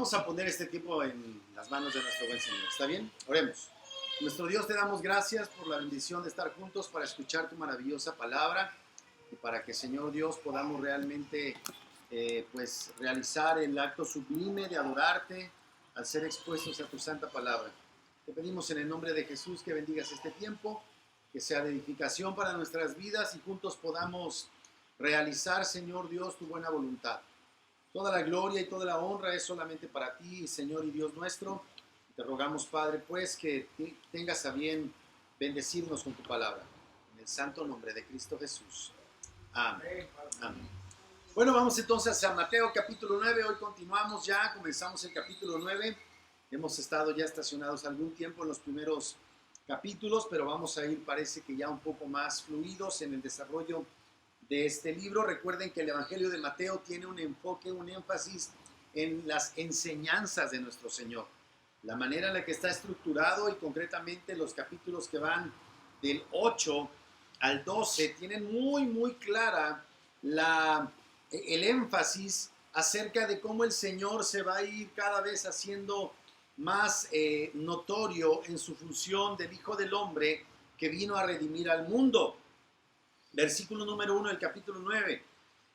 vamos a poner este tiempo en las manos de nuestro buen Señor. ¿Está bien? Oremos. Nuestro Dios, te damos gracias por la bendición de estar juntos para escuchar tu maravillosa palabra y para que, Señor Dios, podamos realmente pues realizar el acto sublime de adorarte al ser expuestos a tu santa palabra. Te pedimos en el nombre de Jesús que bendigas este tiempo, que sea de edificación para nuestras vidas y juntos podamos realizar, Señor Dios, tu buena voluntad. Toda la gloria y toda la honra es solamente para ti, Señor y Dios nuestro. Te rogamos, Padre, pues, que tengas a bien bendecirnos con tu palabra. En el santo nombre de Cristo Jesús. Amén. Amén. Bueno, vamos entonces a San Mateo capítulo 9. Hoy continuamos ya, comenzamos el capítulo 9. Hemos estado ya estacionados algún tiempo en los primeros capítulos, pero vamos a ir, parece que ya un poco más fluidos en el desarrollo de este libro. Recuerden que el Evangelio de Mateo tiene un enfoque, un énfasis en las enseñanzas de nuestro Señor. La manera en la que está estructurado y concretamente los capítulos que van del 8 al 12 tienen muy clara el énfasis acerca de cómo el Señor se va a ir cada vez haciendo más notorio en su función del Hijo del Hombre que vino a redimir al mundo. Versículo número 1 del capítulo 9.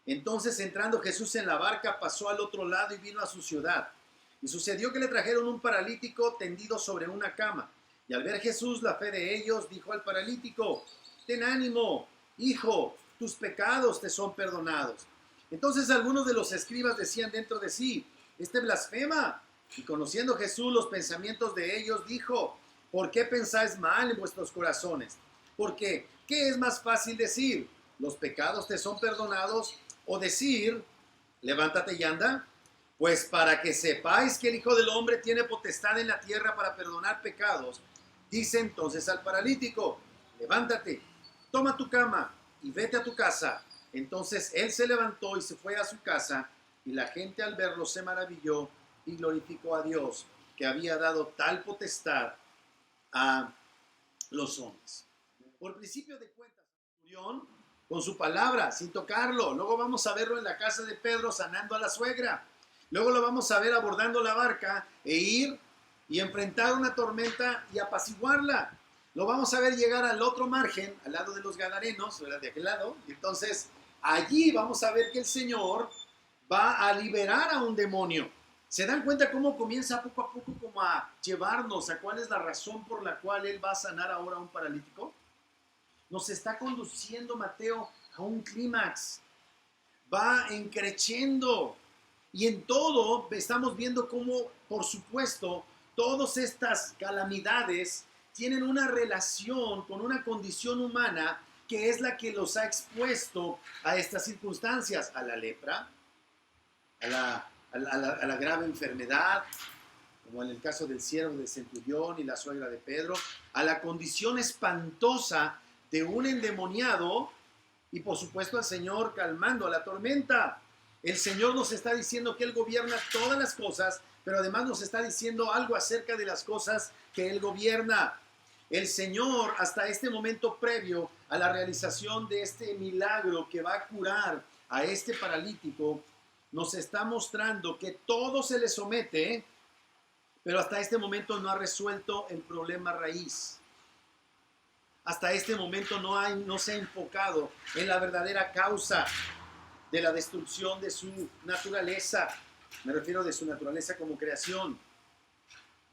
Entonces, entrando Jesús en la barca, pasó al otro lado y vino a su ciudad. Y sucedió que le trajeron un paralítico tendido sobre una cama. Y al ver Jesús la fe de ellos, dijo al paralítico: ten ánimo, hijo, tus pecados te son perdonados. Entonces algunos de los escribas decían dentro de sí: este blasfema. Y conociendo Jesús los pensamientos de ellos, dijo: ¿por qué pensáis mal en vuestros corazones? Porque, ¿qué es más fácil decir? ¿Los pecados te son perdonados? O decir: levántate y anda. Pues para que sepáis que el Hijo del Hombre tiene potestad en la tierra para perdonar pecados, dice entonces al paralítico: levántate, toma tu cama y vete a tu casa. Entonces él se levantó y se fue a su casa, y la gente al verlo se maravilló y glorificó a Dios, que había dado tal potestad a los hombres. Por principio de cuentas, Centurión, con su palabra, sin tocarlo. Luego vamos a verlo en la casa de Pedro sanando a la suegra. Luego lo vamos a ver abordando la barca e ir y enfrentar una tormenta y apaciguarla. Lo vamos a ver llegar al otro margen, al lado de los gadarenos, ¿verdad? De aquel lado. Y entonces allí vamos a ver que el Señor va a liberar a un demonio. ¿Se dan cuenta cómo comienza poco a poco como a llevarnos a cuál es la razón por la cual Él va a sanar ahora a un paralítico? Nos está conduciendo Mateo a un clímax. Va encreciendo. Y en todo estamos viendo cómo, por supuesto, todas estas calamidades tienen una relación con una condición humana que es la que los ha expuesto a estas circunstancias, a la lepra, a la grave enfermedad, como en el caso del siervo del centurión y la suegra de Pedro, a la condición espantosa de un endemoniado y por supuesto al Señor calmando a la tormenta. El Señor nos está diciendo que Él gobierna todas las cosas, pero además nos está diciendo algo acerca de las cosas que Él gobierna. El Señor, hasta este momento previo a la realización de este milagro que va a curar a este paralítico, nos está mostrando que todo se le somete, pero hasta este momento no ha resuelto el problema raíz. Hasta este momento no se ha enfocado en la verdadera causa de la destrucción de su naturaleza. Me refiero de su naturaleza como creación.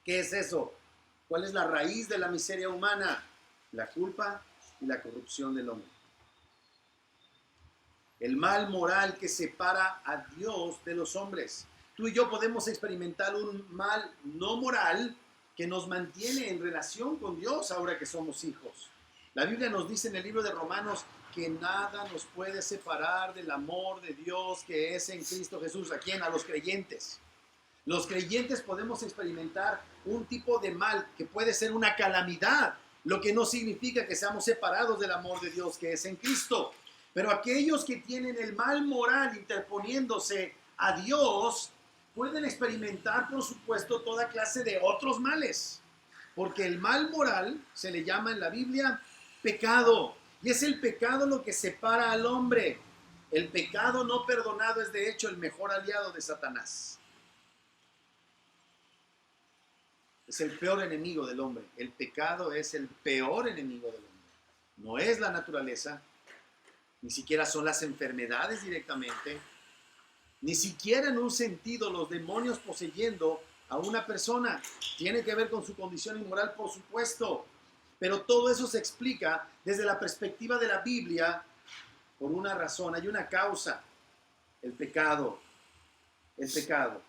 ¿Qué es eso? ¿Cuál es la raíz de la miseria humana? La culpa y la corrupción del hombre. El mal moral que separa a Dios de los hombres. Tú y yo podemos experimentar un mal no moral que nos mantiene en relación con Dios ahora que somos hijos. La Biblia nos dice en el libro de Romanos que nada nos puede separar del amor de Dios que es en Cristo Jesús. ¿A quién? A los creyentes. Los creyentes podemos experimentar un tipo de mal que puede ser una calamidad, lo que no significa que seamos separados del amor de Dios que es en Cristo. Pero aquellos que tienen el mal moral interponiéndose a Dios pueden experimentar, por supuesto, toda clase de otros males. Porque el mal moral se le llama en la Biblia pecado. Y es el pecado lo que separa al hombre. El pecado no perdonado es de hecho el mejor aliado de Satanás. Es el peor enemigo del hombre. El pecado es el peor enemigo del hombre. No es la naturaleza, ni siquiera son las enfermedades directamente, ni siquiera en un sentido los demonios poseyendo a una persona. Tiene que ver con su condición inmoral, por supuesto, pero todo eso se explica desde la perspectiva de la Biblia por una razón. Hay una causa: el pecado. El pecado.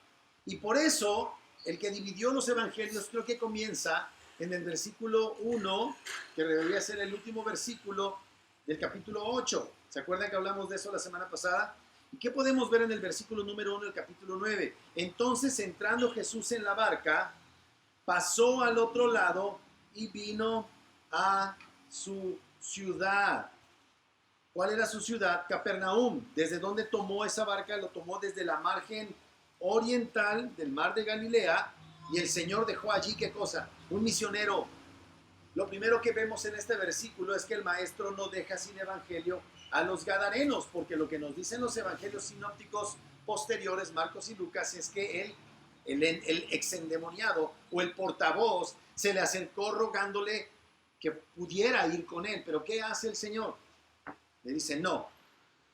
Y por eso el que dividió los evangelios creo que comienza en el versículo 1, que debería ser el último versículo del capítulo 8. ¿Se acuerdan que hablamos de eso la semana pasada? ¿Y qué podemos ver en el versículo número 1 del capítulo 9? Entonces, entrando Jesús en la barca, pasó al otro lado y vino a su ciudad. ¿Cuál era su ciudad? Capernaum. ¿Desde dónde tomó esa barca? Lo tomó desde la margen oriental del mar de Galilea, y el Señor dejó allí, ¿qué cosa? Un misionero. Lo primero que vemos en este versículo es que el maestro no deja sin evangelio a los gadarenos, porque lo que nos dicen los evangelios sinópticos posteriores, Marcos y Lucas, es que el exendemoniado o el portavoz se le acercó rogándole que pudiera ir con él. Pero ¿qué hace el Señor? Le dice: no,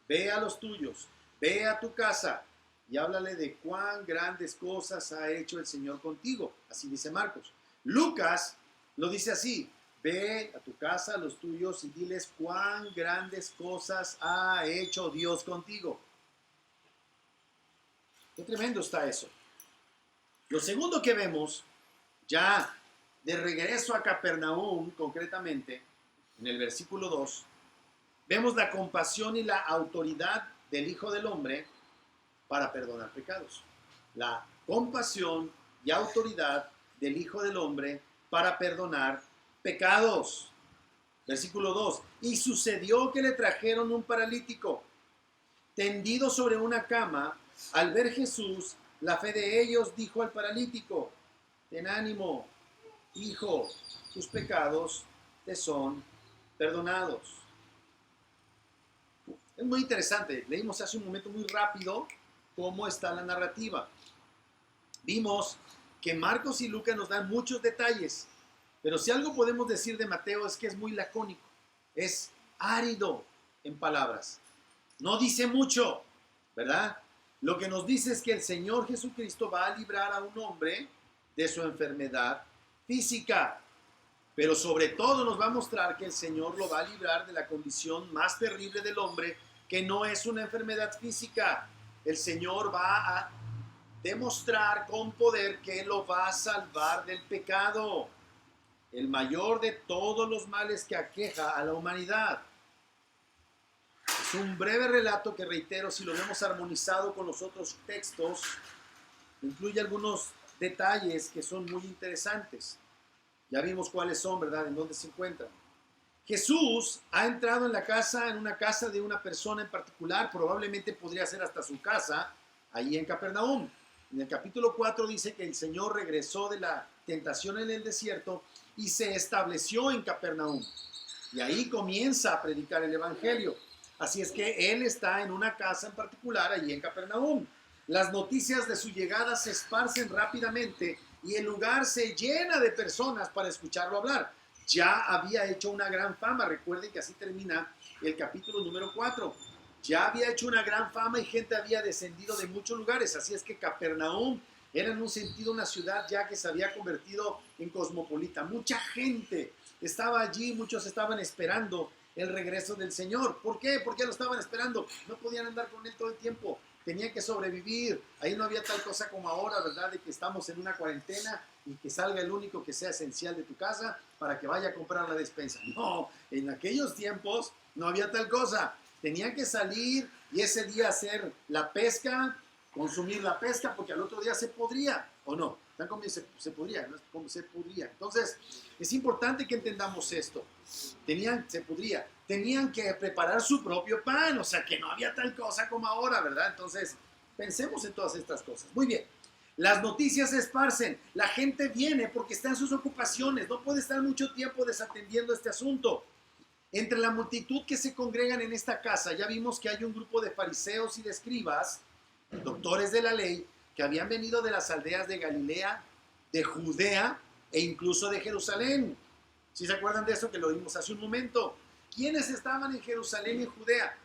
ve a los tuyos, ve a tu casa y háblale de cuán grandes cosas ha hecho el Señor contigo. Así dice Marcos. Lucas lo dice así: ve a tu casa, a los tuyos, y diles cuán grandes cosas ha hecho Dios contigo. Qué tremendo está eso. Lo segundo que vemos, ya de regreso a Capernaum, concretamente, en el versículo 2, vemos la compasión y la autoridad del Hijo del Hombre para perdonar pecados. La compasión y autoridad del Hijo del Hombre para perdonar pecados. Versículo 2. Y sucedió que le trajeron un paralítico, tendido sobre una cama. Al ver Jesús la fe de ellos, dijo al paralítico: ten ánimo, hijo, tus pecados te son perdonados. Es muy interesante. Leímos hace un momento muy rápido cómo está la narrativa. Vimos que Marcos y Lucas nos dan muchos detalles, pero si algo podemos decir de Mateo es que es muy lacónico, es árido en palabras, no dice mucho, ¿verdad? Lo que nos dice es que el Señor Jesucristo va a librar a un hombre de su enfermedad física, pero sobre todo nos va a mostrar que el Señor lo va a librar de la condición más terrible del hombre, que no es una enfermedad física. El Señor va a demostrar con poder que lo va a salvar del pecado, el mayor de todos los males que aqueja a la humanidad. Es un breve relato que, reitero, si lo vemos armonizado con los otros textos, incluye algunos detalles que son muy interesantes. Ya vimos cuáles son, ¿verdad? En dónde se encuentran. Jesús ha entrado en una casa de una persona en particular, probablemente podría ser hasta su casa, ahí en Capernaum. En el capítulo 4 dice que el Señor regresó de la tentación en el desierto y se estableció en Capernaum. Y ahí comienza a predicar el evangelio. Así es que Él está en una casa en particular, allí en Capernaum. Las noticias de su llegada se esparcen rápidamente y el lugar se llena de personas para escucharlo hablar. Ya había hecho una gran fama. Recuerden que así termina el capítulo número 4. Ya había hecho una gran fama y gente había descendido de muchos lugares. Así es que Capernaum era en un sentido una ciudad ya que se había convertido en cosmopolita. Mucha gente estaba allí, muchos estaban esperando el regreso del Señor. ¿Por qué? ¿Por qué lo estaban esperando? No podían andar con Él todo el tiempo. Tenían que sobrevivir. Ahí no había tal cosa como ahora, ¿verdad? De que estamos en una cuarentena y que salga el único que sea esencial de tu casa para que vaya a comprar la despensa. No, en aquellos tiempos no había tal cosa. Tenían que salir y ese día hacer la pesca, consumir la pesca, porque al otro día se podría, ¿o no? ¿Están conmigo? Se podría, ¿no? Como se podría. Entonces, es importante que entendamos esto. Tenían que preparar su propio pan, o sea, que no había tal cosa como ahora, ¿verdad? Entonces, pensemos en todas estas cosas. Muy bien. Las noticias se esparcen, la gente viene porque está en sus ocupaciones, no puede estar mucho tiempo desatendiendo este asunto. Entre la multitud que se congregan en esta casa, ya vimos que hay un grupo de fariseos y de escribas, doctores de la ley, que habían venido de las aldeas de Galilea, de Judea e incluso de Jerusalén. ¿Sí se acuerdan de eso que lo vimos hace un momento? ¿Quiénes estaban en Jerusalén y en Judea?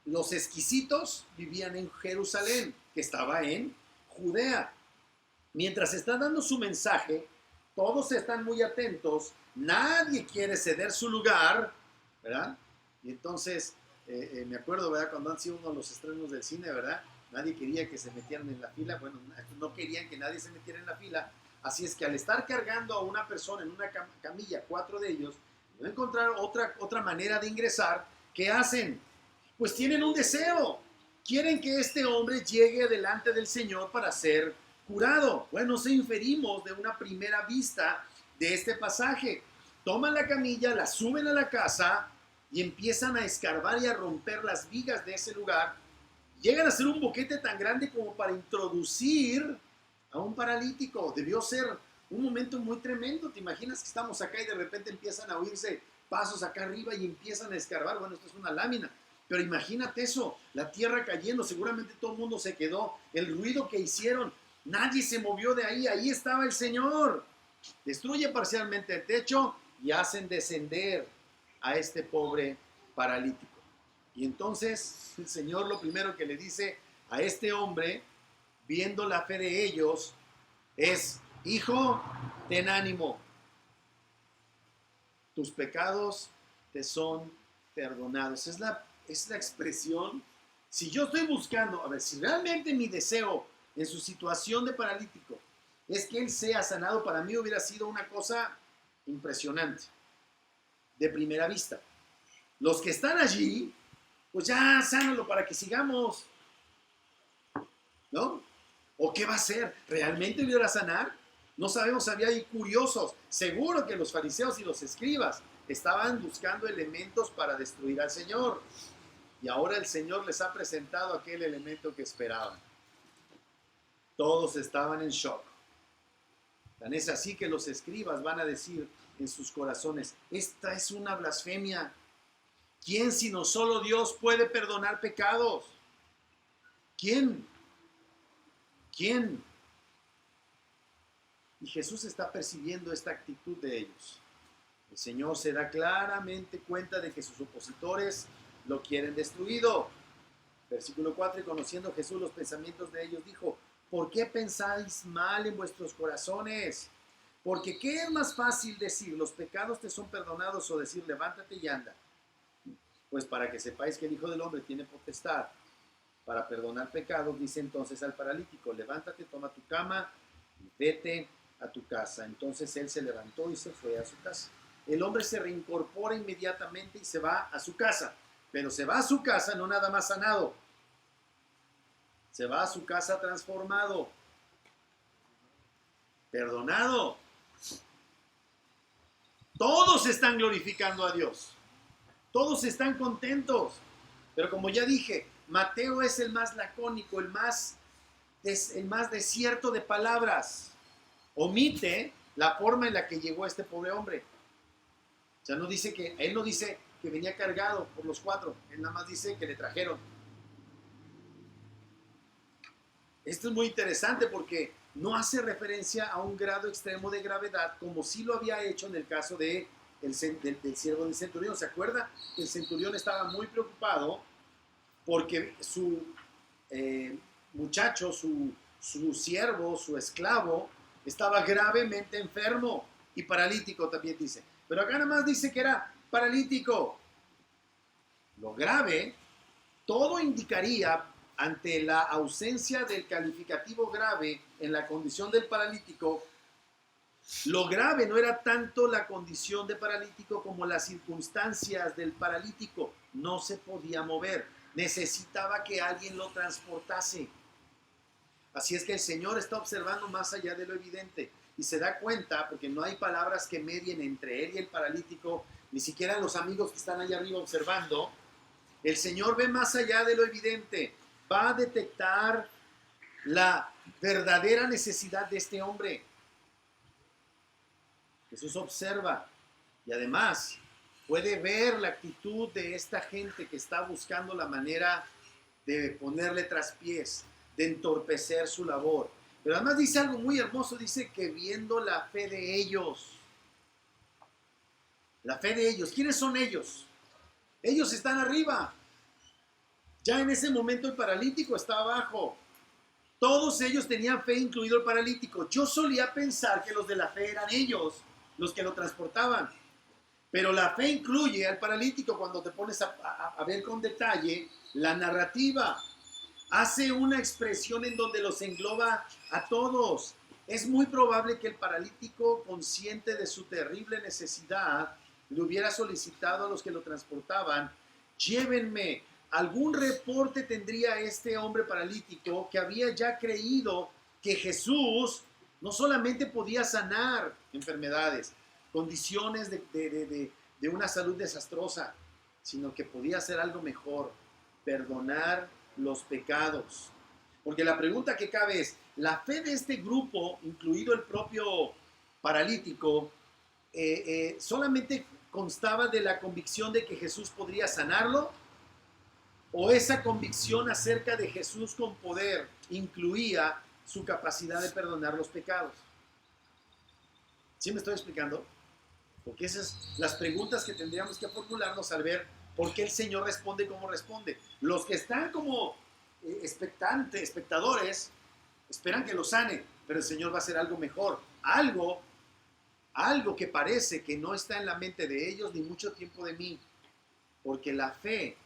Los exquisitos vivían en Jerusalén, que estaba en Judea. Mientras está dando su mensaje, todos están muy atentos, nadie quiere ceder su lugar, ¿verdad? Y entonces, me acuerdo, ¿verdad? Cuando han sido uno de los estrenos del cine, ¿verdad? Nadie quería que se metieran en la fila, bueno, no querían que nadie se metiera en la fila, así es que al estar cargando a una persona en una camilla, 4 de ellos, no encontrar otra manera de ingresar, ¿qué hacen? Pues tienen un deseo, quieren que este hombre llegue delante del Señor para ser curado. Bueno, nos inferimos de una primera vista de este pasaje. Toman la camilla, la suben a la casa y empiezan a escarbar y a romper las vigas de ese lugar. Llegan a ser un boquete tan grande como para introducir a un paralítico. Debió ser un momento muy tremendo. ¿Te imaginas que estamos acá y de repente empiezan a oírse pasos acá arriba y empiezan a escarbar? Bueno, esto es una lámina. Pero imagínate eso, la tierra cayendo, seguramente todo el mundo se quedó, el ruido que hicieron, nadie se movió de ahí, ahí estaba el Señor. Destruye parcialmente el techo y hacen descender a este pobre paralítico. Y entonces el Señor lo primero que le dice a este hombre, viendo la fe de ellos, es: hijo, ten ánimo, tus pecados te son perdonados. Es la expresión. Si yo estoy buscando, a ver, si realmente mi deseo en su situación de paralítico es que él sea sanado, para mí hubiera sido una cosa impresionante, de primera vista. Los que están allí, pues ya sánalo para que sigamos, ¿no? ¿O qué va a hacer? ¿Realmente lo iba a sanar? No sabemos, había ahí curiosos. Seguro que los fariseos y los escribas estaban buscando elementos para destruir al Señor. Y ahora el Señor les ha presentado aquel elemento que esperaban. Todos estaban en shock. Tan es así que los escribas van a decir en sus corazones: esta es una blasfemia. ¿Quién sino solo Dios puede perdonar pecados? ¿Quién? ¿Quién? Y Jesús está percibiendo esta actitud de ellos. El Señor se da claramente cuenta de que sus opositores lo quieren destruido. Versículo 4: y conociendo Jesús los pensamientos de ellos, dijo: ¿por qué pensáis mal en vuestros corazones? Porque ¿qué es más fácil decir, los pecados te son perdonados, o decir, levántate y anda? Pues para que sepáis que el Hijo del Hombre tiene potestad para perdonar pecados, dice entonces al paralítico: levántate, toma tu cama y vete a tu casa. Entonces él se levantó y se fue a su casa. El hombre se reincorpora inmediatamente y se va a su casa. Pero se va a su casa no nada más sanado, se va a su casa transformado, perdonado. Todos están glorificando a Dios, todos están contentos. Pero como ya dije, Mateo es el más lacónico, el más desierto de palabras. Omite la forma en la que llegó este pobre hombre. O sea, él no dice que venía cargado por los 4, él nada más dice que le trajeron. Esto es muy interesante porque no hace referencia a un grado extremo de gravedad, como sí lo había hecho en el caso del siervo del centurión. ¿Se acuerda? El centurión estaba muy preocupado porque su muchacho, su siervo, su esclavo, estaba gravemente enfermo y paralítico también dice. Pero acá nada más dice que era paralítico. Lo grave, todo indicaría, ante la ausencia del calificativo grave en la condición del paralítico, lo grave no era tanto la condición de paralítico como las circunstancias del paralítico. No se podía mover, necesitaba que alguien lo transportase. Así es que el Señor está observando más allá de lo evidente y se da cuenta, porque no hay palabras que medien entre él y el paralítico, ni siquiera los amigos que están allá arriba observando. El Señor ve más allá de lo evidente, va a detectar la verdadera necesidad de este hombre. Jesús observa y además puede ver la actitud de esta gente que está buscando la manera de ponerle traspiés, de entorpecer su labor. Pero además dice algo muy hermoso, dice que viendo la fe de ellos. La fe de ellos. ¿Quiénes son ellos? Ellos están arriba. Ya en ese momento el paralítico está abajo. Todos ellos tenían fe, incluido el paralítico. Yo solía pensar que los de la fe eran ellos, los que lo transportaban. Pero la fe incluye al paralítico cuando te pones a ver con detalle la narrativa. Hace una expresión en donde los engloba a todos. Es muy probable que el paralítico, consciente de su terrible necesidad, le hubiera solicitado a los que lo transportaban: llévenme. Algún reporte tendría este hombre paralítico que había ya creído que Jesús no solamente podía sanar enfermedades, condiciones de una salud desastrosa, sino que podía hacer algo mejor: perdonar los pecados. Porque la pregunta que cabe es, ¿la fe de este grupo, incluido el propio paralítico, solamente constaba de la convicción de que Jesús podría sanarlo? ¿O esa convicción acerca de Jesús con poder incluía su capacidad de perdonar los pecados? ¿Sí me estoy explicando? Porque esas son las preguntas que tendríamos que formularnos al ver por qué el Señor responde como responde. Los que están como espectadores, esperan que lo sane, pero el Señor va a hacer algo mejor. Algo que parece que no está en la mente de ellos ni mucho tiempo de mí. Porque la fe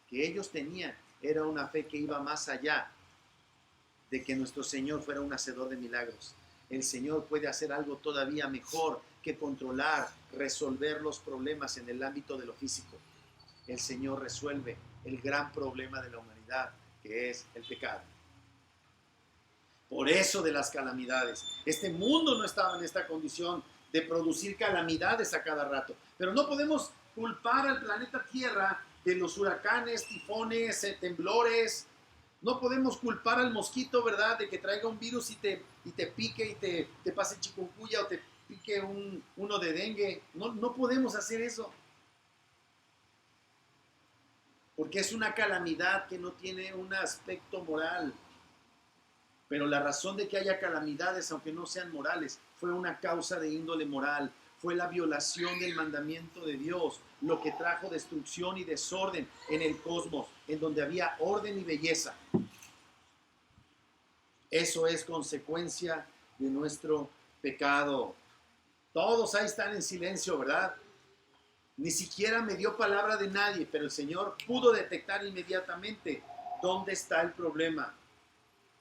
que ellos tenían era una fe que iba más allá de que nuestro Señor fuera un hacedor de milagros. El Señor puede hacer algo todavía mejor que controlar, resolver los problemas en el ámbito de lo físico. El Señor resuelve el gran problema de la humanidad, que es el pecado. Por eso de las calamidades. Este mundo no estaba en esta condición de producir calamidades a cada rato. Pero no podemos culpar al planeta Tierra de los huracanes, tifones, temblores. No podemos culpar al mosquito, ¿verdad?, de que traiga un virus y te pique y te pase chikungunya o te pique uno de dengue. No podemos hacer eso. Porque es una calamidad que no tiene un aspecto moral. Pero la razón de que haya calamidades, aunque no sean morales, fue una causa de índole moral. Fue la violación del mandamiento de Dios, lo que trajo destrucción y desorden en el cosmos, en donde había orden y belleza. Eso es consecuencia de nuestro pecado. Todos ahí están en silencio, ¿verdad? Ni siquiera me dio palabra de nadie, pero el Señor pudo detectar inmediatamente dónde está el problema.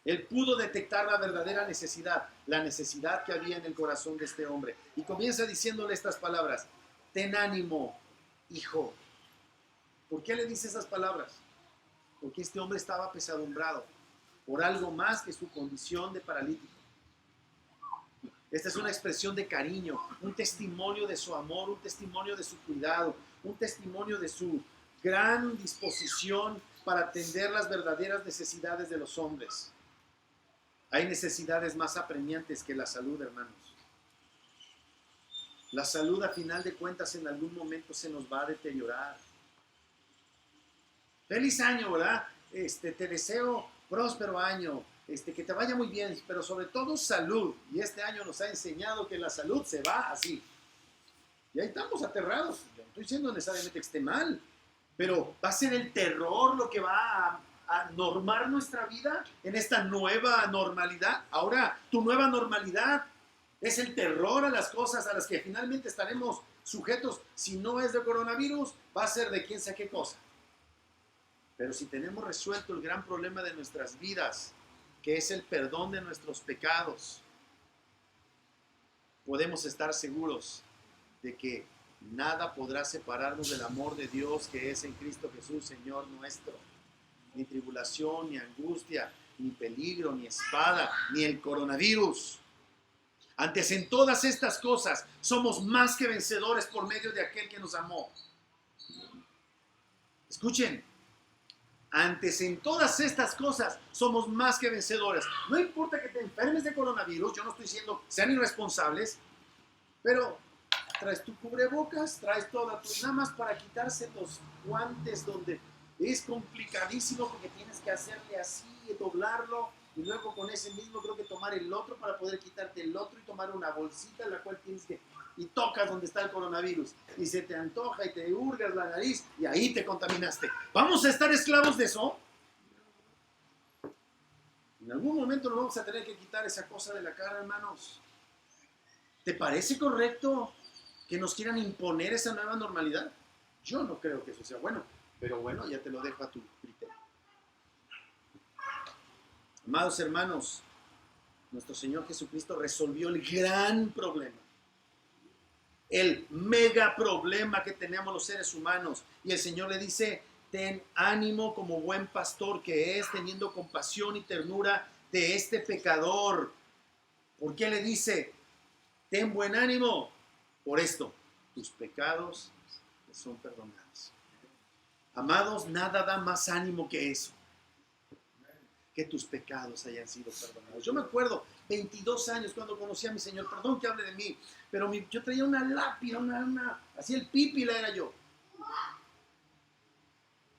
Él pudo detectar la verdadera necesidad, la necesidad que había en el corazón de este hombre. Y comienza diciéndole estas palabras: ten ánimo, hijo. ¿Por qué le dice esas palabras? Porque este hombre estaba apesadumbrado por algo más que su condición de paralítico. Esta es una expresión de cariño, un testimonio de su amor, un testimonio de su cuidado, un testimonio de su gran disposición para atender las verdaderas necesidades de los hombres. Hay necesidades más apremiantes que la salud, hermanos. La salud, a final de cuentas, en algún momento se nos va a deteriorar. Feliz año, ¿verdad? Te deseo próspero año, que te vaya muy bien, pero sobre todo salud. Y este año nos ha enseñado que la salud se va así. Y ahí estamos aterrados. Yo no estoy diciendo necesariamente que esté mal, pero va a ser el terror lo que va a normar nuestra vida en esta nueva normalidad. Ahora, tu nueva normalidad es el terror a las cosas a las que finalmente estaremos sujetos. Si no es de coronavirus, va a ser de quién sabe qué cosa. Pero si tenemos resuelto el gran problema de nuestras vidas, que es el perdón de nuestros pecados, podemos estar seguros de que nada podrá separarnos del amor de Dios que es en Cristo Jesús, Señor nuestro. Ni tribulación, ni angustia, ni peligro, ni espada, ni el coronavirus. Antes, en todas estas cosas, somos más que vencedores por medio de aquel que nos amó. Escuchen. Antes, en todas estas cosas, somos más que vencedores. No importa que te enfermes de coronavirus, yo no estoy diciendo sean irresponsables, pero traes tu cubrebocas, traes toda tu... Nada más para quitarse los guantes donde es complicadísimo porque tienes que hacerle así, doblarlo y luego con ese mismo creo que tomar el otro para poder quitarte el otro y tomar una bolsita en la cual tienes que, y tocas donde está el coronavirus y se te antoja y te hurgas la nariz y ahí te contaminaste. ¿Vamos a estar esclavos de eso? En algún momento nos vamos a tener que quitar esa cosa de la cara, hermanos. ¿Te parece correcto que nos quieran imponer esa nueva normalidad? Yo no creo que eso sea bueno, pero bueno, ya te lo dejo a tu criterio. Amados hermanos, nuestro Señor Jesucristo resolvió el gran problema, el mega problema que tenemos los seres humanos. Y el Señor le dice, ten ánimo como buen pastor que es, teniendo compasión y ternura de este pecador. ¿Por qué le dice, ten buen ánimo? Por esto, tus pecados te son perdonados. Amados, nada da más ánimo que eso, que tus pecados hayan sido perdonados. Yo me acuerdo, 22 años cuando conocí a mi Señor, perdón que hable de mí, pero yo traía una lápida, así el pípila era yo.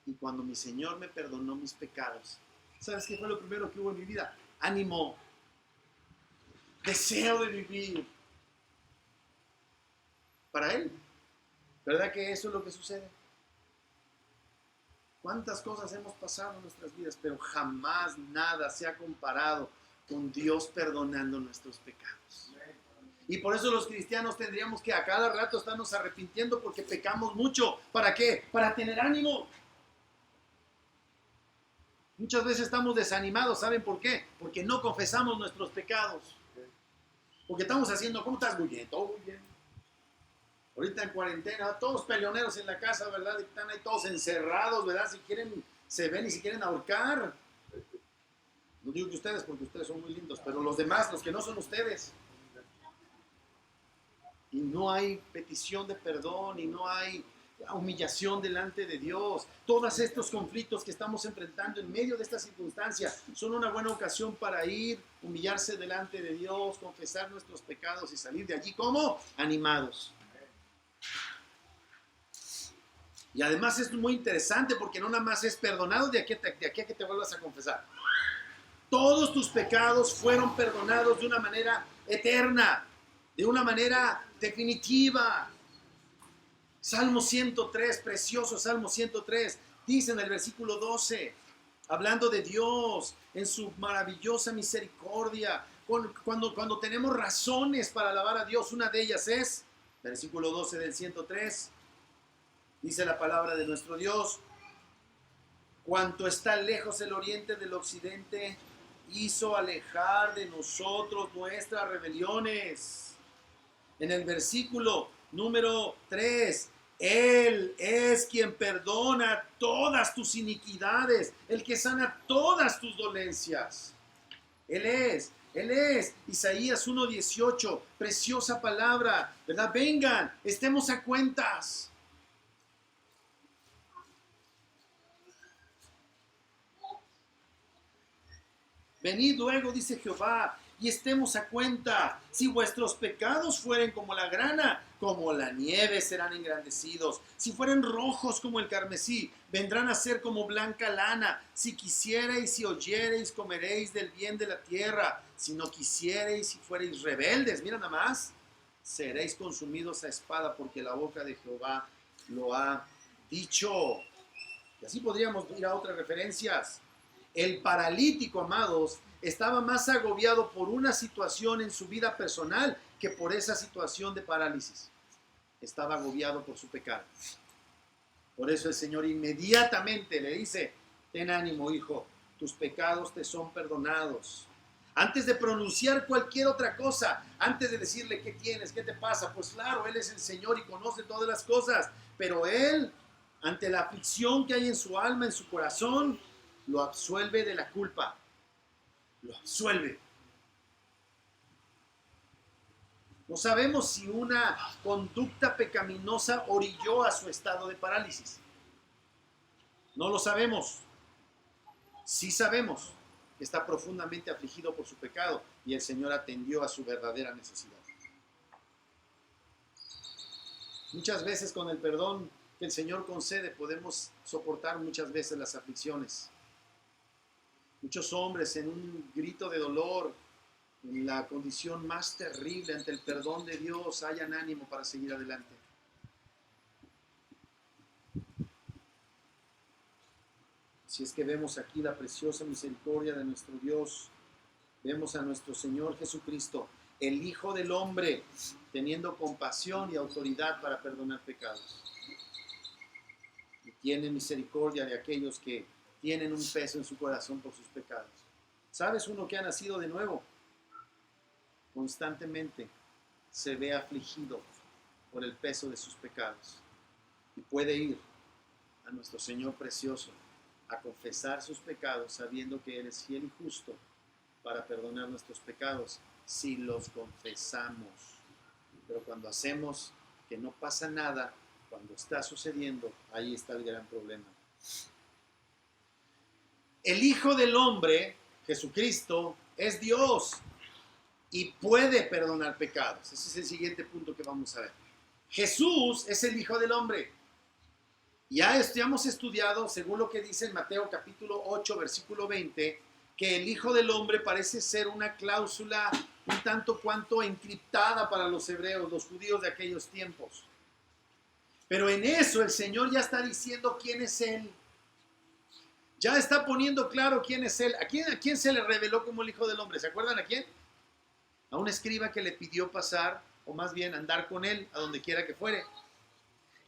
Y cuando mi Señor me perdonó mis pecados, ¿sabes qué fue lo primero que hubo en mi vida? Ánimo, deseo de vivir para Él. ¿Verdad que eso es lo que sucede? ¿Cuántas cosas hemos pasado en nuestras vidas? Pero jamás nada se ha comparado con Dios perdonando nuestros pecados. Y por eso los cristianos tendríamos que a cada rato estarnos arrepintiendo porque pecamos mucho. ¿Para qué? Para tener ánimo. Muchas veces estamos desanimados. ¿Saben por qué? Porque no confesamos nuestros pecados. Porque estamos haciendo, ¿cómo estás? Muy bien, todo muy bien. Ahorita en cuarentena, todos peleoneros en la casa, ¿verdad? Están ahí todos encerrados, ¿verdad? Si quieren, se ven y si quieren ahorcar. No digo que ustedes, porque ustedes son muy lindos, pero los demás, los que no son ustedes. Y no hay petición de perdón y no hay humillación delante de Dios. Todos estos conflictos que estamos enfrentando en medio de esta circunstancia son una buena ocasión para ir, humillarse delante de Dios, confesar nuestros pecados y salir de allí como animados. Y además es muy interesante porque no nada más es perdonado de aquí a que te vuelvas a confesar. Todos tus pecados fueron perdonados de una manera eterna, de una manera definitiva. Salmo 103, precioso Salmo 103, dice en el versículo 12, hablando de Dios en su maravillosa misericordia, cuando tenemos razones para alabar a Dios, una de ellas es, versículo 12 del 103, dice la palabra de nuestro Dios, cuanto está lejos el oriente del occidente, hizo alejar de nosotros nuestras rebeliones. En el versículo número 3, Él es quien perdona todas tus iniquidades, el que sana todas tus dolencias. Él es. Isaías 1:18, preciosa palabra, ¿verdad? Vengan, estemos a cuentas. Venid luego, dice Jehová, y estemos a cuenta. Si vuestros pecados fueren como la grana, como la nieve serán engrandecidos. Si fueren rojos como el carmesí, vendrán a ser como blanca lana. Si quisiereis y oyereis, comeréis del bien de la tierra. Si no quisiereis y fuereis rebeldes, mira nada más, seréis consumidos a espada, porque la boca de Jehová lo ha dicho. Y así podríamos ir a otras referencias. El paralítico, amados, estaba más agobiado por una situación en su vida personal que por esa situación de parálisis. Estaba agobiado por su pecado. Por eso el Señor inmediatamente le dice, ten ánimo, hijo, tus pecados te son perdonados. Antes de pronunciar cualquier otra cosa, antes de decirle qué tienes, qué te pasa, pues claro, Él es el Señor y conoce todas las cosas, pero Él, ante la aflicción que hay en su alma, en su corazón, lo absuelve de la culpa, lo absuelve. No sabemos si una conducta pecaminosa orilló a su estado de parálisis. No lo sabemos. Sí sabemos que está profundamente afligido por su pecado y el Señor atendió a su verdadera necesidad. Muchas veces con el perdón que el Señor concede podemos soportar muchas veces las aflicciones. Muchos hombres en un grito de dolor, en la condición más terrible ante el perdón de Dios, hayan ánimo para seguir adelante. Si es que vemos aquí la preciosa misericordia de nuestro Dios, vemos a nuestro Señor Jesucristo, el Hijo del Hombre, teniendo compasión y autoridad para perdonar pecados. Y tiene misericordia de aquellos que tienen un peso en su corazón por sus pecados. ¿Sabes? Uno que ha nacido de nuevo, constantemente se ve afligido por el peso de sus pecados. Y puede ir a nuestro Señor precioso a confesar sus pecados, sabiendo que Él es fiel y justo para perdonar nuestros pecados si los confesamos. Pero cuando hacemos que no pasa nada, cuando está sucediendo, ahí está el gran problema. El Hijo del Hombre, Jesucristo, es Dios y puede perdonar pecados. Ese es el siguiente punto que vamos a ver. Jesús es el Hijo del Hombre. Ya hemos estudiado, según lo que dice en Mateo capítulo 8, versículo 20, que el Hijo del Hombre parece ser una cláusula un tanto cuanto encriptada para los hebreos, los judíos de aquellos tiempos. Pero en eso el Señor ya está diciendo quién es Él. Ya está poniendo claro quién es Él. ¿A quién se le reveló como el Hijo del Hombre? ¿Se acuerdan a quién? A un escriba que le pidió pasar, o más bien andar con Él, a donde quiera que fuere.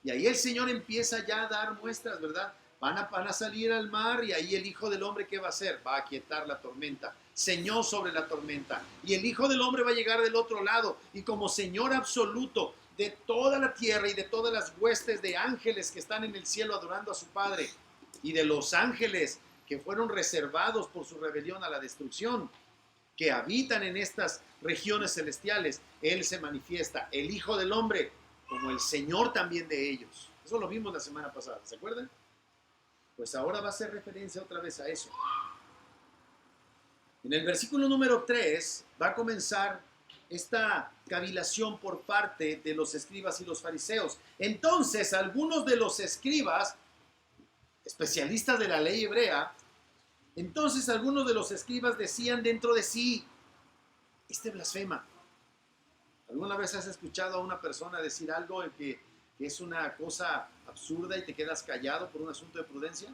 Y ahí el Señor empieza ya a dar muestras, ¿verdad? Van a salir al mar y ahí el Hijo del Hombre, ¿qué va a hacer? Va a aquietar la tormenta, Señor sobre la tormenta. Y el Hijo del Hombre va a llegar del otro lado y como Señor absoluto de toda la tierra y de todas las huestes de ángeles que están en el cielo adorando a su Padre y de los ángeles que fueron reservados por su rebelión a la destrucción, que habitan en estas regiones celestiales, Él se manifiesta, el Hijo del Hombre, como el Señor también de ellos. Eso lo vimos la semana pasada, ¿se acuerdan? Pues ahora va a hacer referencia otra vez a eso. En el versículo número 3 va a comenzar esta cavilación por parte de los escribas y los fariseos. Entonces, algunos de los escribas, especialistas de la ley hebrea, entonces algunos de los escribas decían dentro de sí, este blasfema. ¿Alguna vez has escuchado a una persona decir algo que es una cosa absurda y te quedas callado por un asunto de prudencia?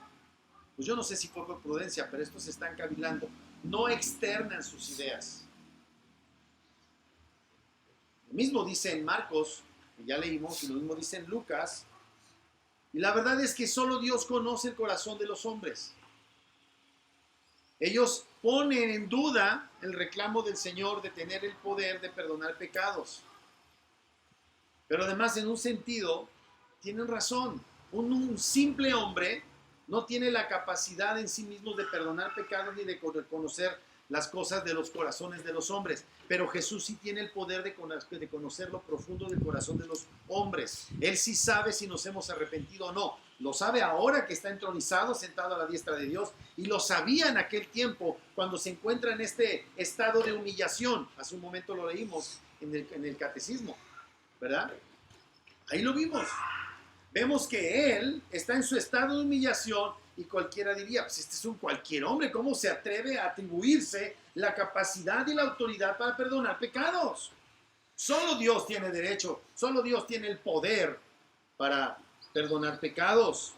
Pues yo no sé si fue por prudencia, pero estos están cavilando. No externan sus ideas. Lo mismo dice en Marcos, que ya leímos, y lo mismo dice en Lucas. Y la verdad es que solo Dios conoce el corazón de los hombres. Ellos ponen en duda el reclamo del Señor de tener el poder de perdonar pecados. Pero además, en un sentido, tienen razón. Un simple hombre no tiene la capacidad en sí mismo de perdonar pecados ni de conocer las cosas de los corazones de los hombres. Pero Jesús sí tiene el poder de conocer lo profundo del corazón de los hombres. Él sí sabe si nos hemos arrepentido o no. Lo sabe ahora que está entronizado, sentado a la diestra de Dios, y lo sabía en aquel tiempo cuando se encuentra en este estado de humillación. Hace un momento lo leímos en el catecismo, ¿verdad? Ahí lo vimos. Vemos que él está en su estado de humillación y cualquiera diría, pues este es un cualquier hombre, ¿cómo se atreve a atribuirse la capacidad y la autoridad para perdonar pecados? Solo Dios tiene derecho, solo Dios tiene el poder para perdonar pecados.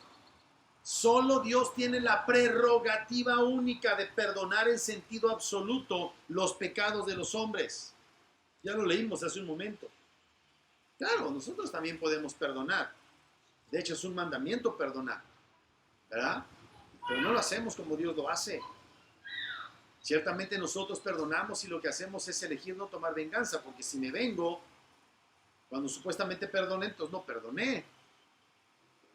Solo Dios tiene la prerrogativa única de perdonar en sentido absoluto los pecados de los hombres. Ya lo leímos hace un momento. Claro, nosotros también podemos perdonar. De hecho, es un mandamiento perdonar, ¿verdad? Pero no lo hacemos como Dios lo hace. Ciertamente nosotros perdonamos y lo que hacemos es elegir no tomar venganza, porque si me vengo, cuando supuestamente perdoné, entonces no perdoné.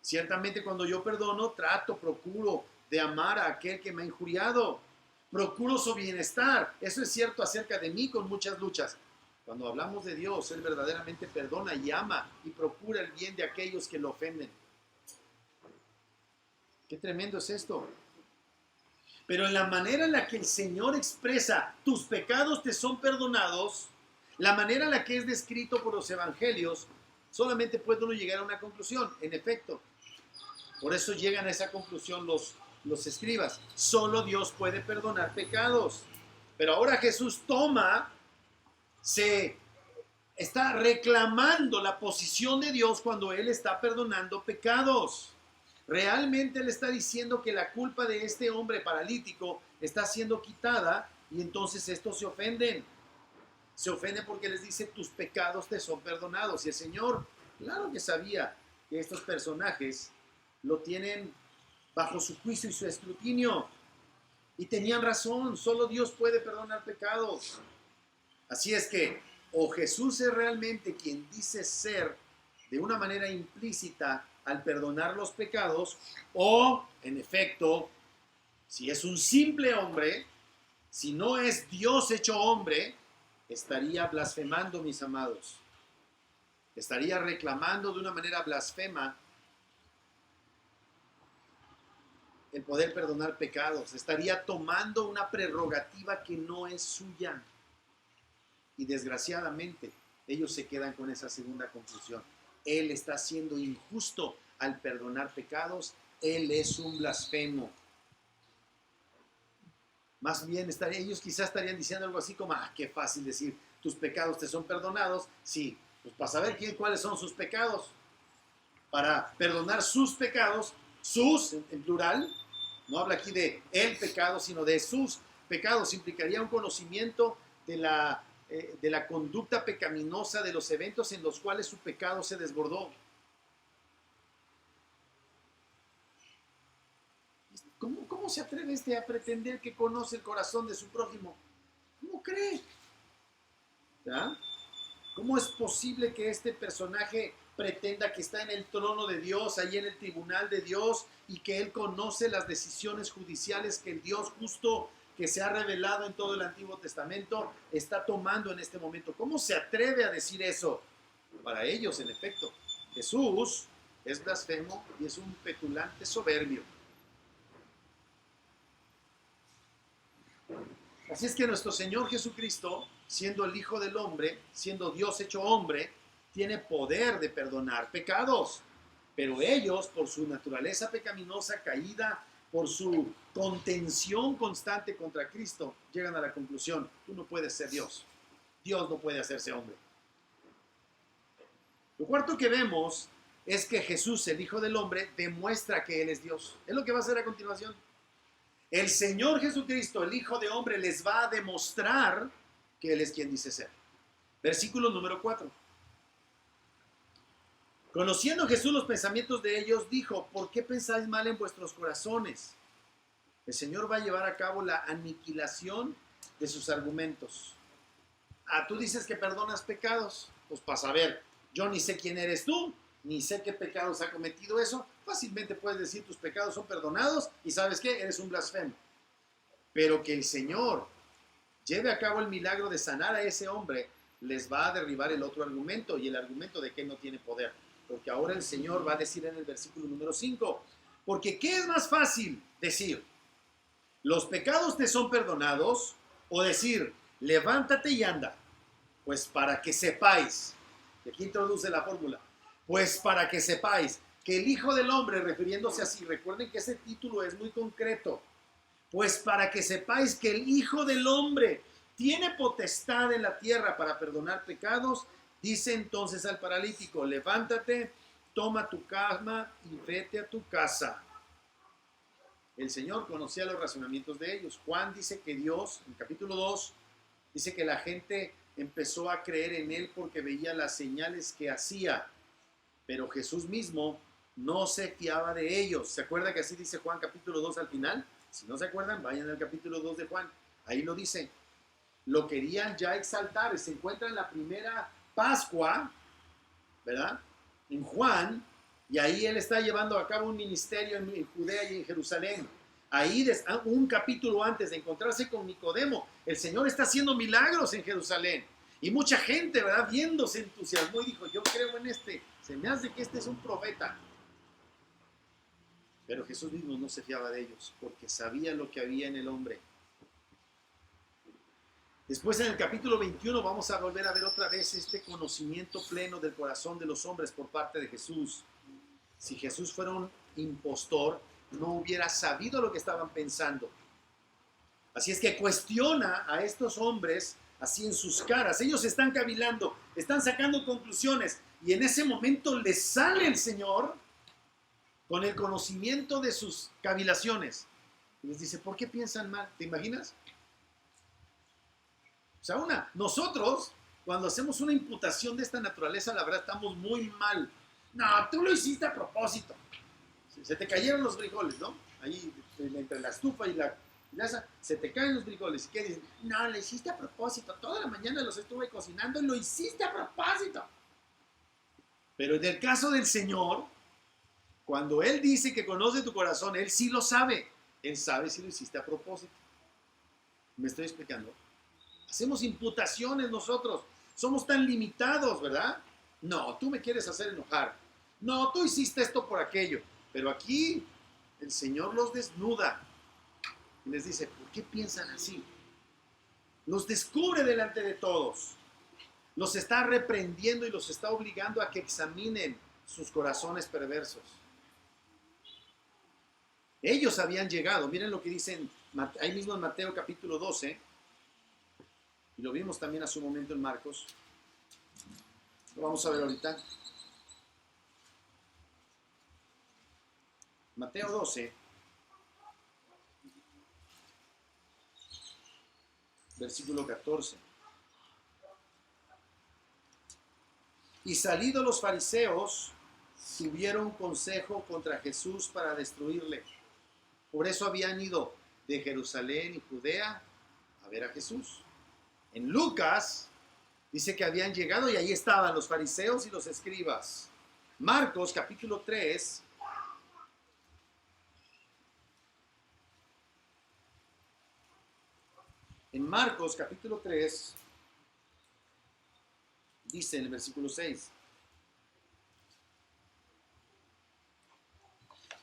Ciertamente cuando yo perdono, procuro de amar a aquel que me ha injuriado. Procuro su bienestar. Eso es cierto acerca de mí con muchas luchas. Cuando hablamos de Dios, Él verdaderamente perdona y ama y procura el bien de aquellos que lo ofenden. Qué tremendo es esto. Pero en la manera en la que el Señor expresa tus pecados te son perdonados, la manera en la que es descrito por los evangelios, solamente puede uno llegar a una conclusión. En efecto, por eso llegan a esa conclusión los los escribas. Solo Dios puede perdonar pecados. Pero ahora Jesús se está reclamando la posición de Dios cuando Él está perdonando pecados. Realmente Él está diciendo que la culpa de este hombre paralítico está siendo quitada y entonces estos se ofenden. Se ofenden porque les dice, tus pecados te son perdonados. Y el Señor, claro que sabía que estos personajes lo tienen bajo su juicio y su escrutinio. Y tenían razón, solo Dios puede perdonar pecados. Así es que o Jesús es realmente quien dice ser de una manera implícita al perdonar los pecados, o en efecto, si es un simple hombre, si no es Dios hecho hombre, estaría blasfemando, mis amados. Estaría reclamando de una manera blasfema el poder perdonar pecados. Estaría tomando una prerrogativa que no es suya. Y desgraciadamente, ellos se quedan con esa segunda conclusión. Él está siendo injusto al perdonar pecados. Él es un blasfemo. Más bien, ellos quizás estarían diciendo algo así como, qué fácil decir, tus pecados te son perdonados. Sí, pues para saber cuáles son sus pecados. Para perdonar sus pecados, sus, en plural, no habla aquí de el pecado, sino de sus pecados. Implicaría un conocimiento de la conducta pecaminosa, de los eventos en los cuales su pecado se desbordó. ¿Cómo se atreve a pretender que conoce el corazón de su prójimo? ¿Cómo cree? ¿Ya? ¿Cómo es posible que este personaje pretenda que está en el trono de Dios, ahí en el tribunal de Dios, y que él conoce las decisiones judiciales que el Dios justo que se ha revelado en todo el Antiguo Testamento está tomando en este momento? ¿Cómo se atreve a decir eso? Para ellos, en efecto, Jesús es blasfemo y es un petulante soberbio. Así es que nuestro Señor Jesucristo, siendo el Hijo del Hombre, siendo Dios hecho hombre, tiene poder de perdonar pecados. Pero ellos, por su naturaleza pecaminosa, caída, por su contención constante contra Cristo, llegan a la conclusión, tú no puedes ser Dios. Dios no puede hacerse hombre. Lo cuarto que vemos es que Jesús, el Hijo del Hombre, demuestra que Él es Dios. Es lo que va a hacer a continuación. El Señor Jesucristo, el Hijo de Hombre, les va a demostrar que Él es quien dice ser. Versículo número 4. Conociendo Jesús los pensamientos de ellos, dijo, ¿por qué pensáis mal en vuestros corazones? El Señor va a llevar a cabo la aniquilación de sus argumentos. Tú dices que perdonas pecados. Pues para saber, yo ni sé quién eres tú, ni sé qué pecados ha cometido eso. Fácilmente puedes decir tus pecados son perdonados y ¿sabes qué? Eres un blasfemo. Pero que el Señor lleve a cabo el milagro de sanar a ese hombre, les va a derribar el otro argumento, y el argumento de que él no tiene poder. Porque ahora el Señor va a decir en el versículo número 5, porque ¿qué es más fácil decir? ¿Los pecados te son perdonados? O decir, levántate y anda. Pues para que sepáis, y aquí introduce la fórmula, pues para que sepáis que el Hijo del Hombre, refiriéndose así, recuerden que ese título es muy concreto, pues para que sepáis que el Hijo del Hombre tiene potestad en la tierra para perdonar pecados, dice entonces al paralítico, levántate, toma tu cama y vete a tu casa. El Señor conocía los razonamientos de ellos. Juan dice que Dios, en capítulo 2, dice que la gente empezó a creer en Él porque veía las señales que hacía, pero Jesús mismo no se fiaba de ellos. ¿Se acuerda que así dice Juan capítulo 2 al final? Si no se acuerdan, vayan al capítulo 2 de Juan. Ahí lo dice. Lo querían ya exaltar. Se encuentra en la primera Pascua, ¿verdad? En Juan, y ahí él está llevando a cabo un ministerio en Judea y en Jerusalén. Ahí, un capítulo antes de encontrarse con Nicodemo, el Señor está haciendo milagros en Jerusalén. Y mucha gente, ¿verdad? Viendo se entusiasmó y dijo, yo creo en este. Se me hace que este es un profeta. Pero Jesús mismo no se fiaba de ellos, porque sabía lo que había en el hombre. Después en el capítulo 21 vamos a volver a ver otra vez este conocimiento pleno del corazón de los hombres por parte de Jesús. Si Jesús fuera un impostor, no hubiera sabido lo que estaban pensando. Así es que cuestiona a estos hombres así en sus caras. Ellos están cavilando, están sacando conclusiones, y en ese momento les sale el Señor con el conocimiento de sus cavilaciones. Y les dice, ¿por qué piensan mal? ¿Te imaginas? O sea, nosotros, cuando hacemos una imputación de esta naturaleza, la verdad estamos muy mal. No, tú lo hiciste a propósito. Se te cayeron los frijoles, ¿no? Ahí, entre la estufa y la casa, se te caen los frijoles. ¿Y qué dicen? No, lo hiciste a propósito. Toda la mañana los estuve cocinando y lo hiciste a propósito. Pero en el caso del Señor, cuando Él dice que conoce tu corazón, Él sí lo sabe. Él sabe si lo hiciste a propósito. ¿Me estoy explicando? Hacemos imputaciones nosotros. Somos tan limitados, ¿verdad? No, tú me quieres hacer enojar. No, tú hiciste esto por aquello. Pero aquí el Señor los desnuda y les dice, ¿por qué piensan así? Los descubre delante de todos. Los está reprendiendo y los está obligando a que examinen sus corazones perversos. Ellos habían llegado, miren lo que dicen ahí mismo en Mateo capítulo 12, y lo vimos también hace un momento en Marcos. Lo vamos a ver ahorita. Mateo 12, versículo 14. Y salidos los fariseos, tuvieron consejo contra Jesús para destruirle. Por eso habían ido de Jerusalén y Judea a ver a Jesús. En Lucas dice que habían llegado y ahí estaban los fariseos y los escribas. Marcos capítulo 3. En Marcos capítulo 3 dice en el versículo 6.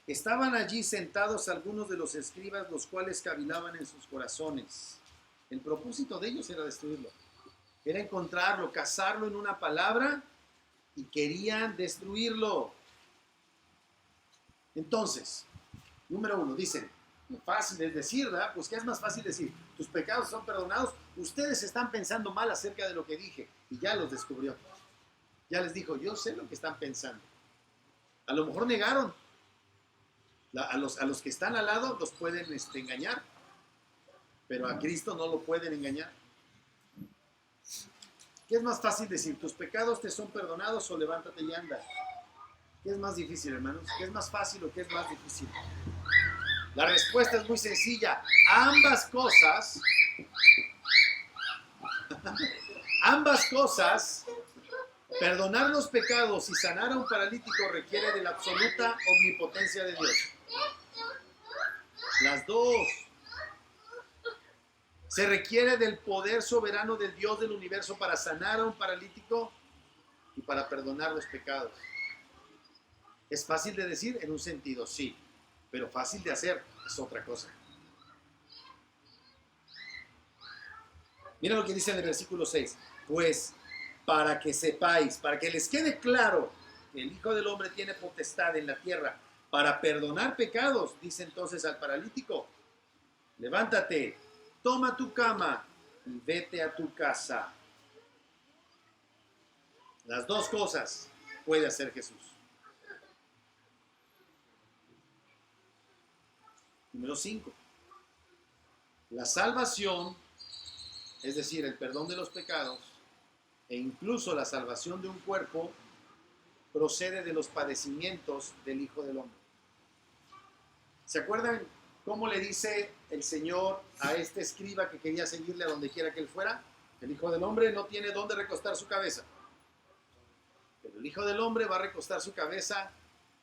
Estaban allí sentados algunos de los escribas, los cuales cavilaban en sus corazones. El propósito de ellos era destruirlo. Era encontrarlo, cazarlo en una palabra, y querían destruirlo. Entonces, número 1, dicen, fácil es decir, ¿verdad? Pues ¿qué es más fácil decir? Tus pecados son perdonados. Ustedes están pensando mal acerca de lo que dije, y ya los descubrió. Ya les dijo, yo sé lo que están pensando. A lo mejor negaron. A los que están al lado los pueden engañar, pero a Cristo no lo pueden engañar. ¿Qué es más fácil decir? ¿Tus pecados te son perdonados o levántate y anda? ¿Qué es más difícil, hermanos? ¿Qué es más fácil o qué es más difícil? La respuesta es muy sencilla. Ambas cosas, perdonar los pecados y sanar a un paralítico requiere de la absoluta omnipotencia de Dios. Las dos. Se requiere del poder soberano del Dios del universo para sanar a un paralítico y para perdonar los pecados. Es fácil de decir en un sentido, sí, pero fácil de hacer es otra cosa. Mira lo que dice en el versículo 6. Pues para que sepáis, para que les quede claro que el Hijo del Hombre tiene potestad en la tierra para perdonar pecados, dice entonces al paralítico, levántate, toma tu cama y vete a tu casa. Las dos cosas puede hacer Jesús. Número 5. La salvación, es decir, el perdón de los pecados, e incluso la salvación de un cuerpo, procede de los padecimientos del Hijo del Hombre. ¿Se acuerdan cómo le dice el Señor a este escriba que quería seguirle a donde quiera que él fuera? El Hijo del Hombre no tiene dónde recostar su cabeza. Pero el Hijo del Hombre va a recostar su cabeza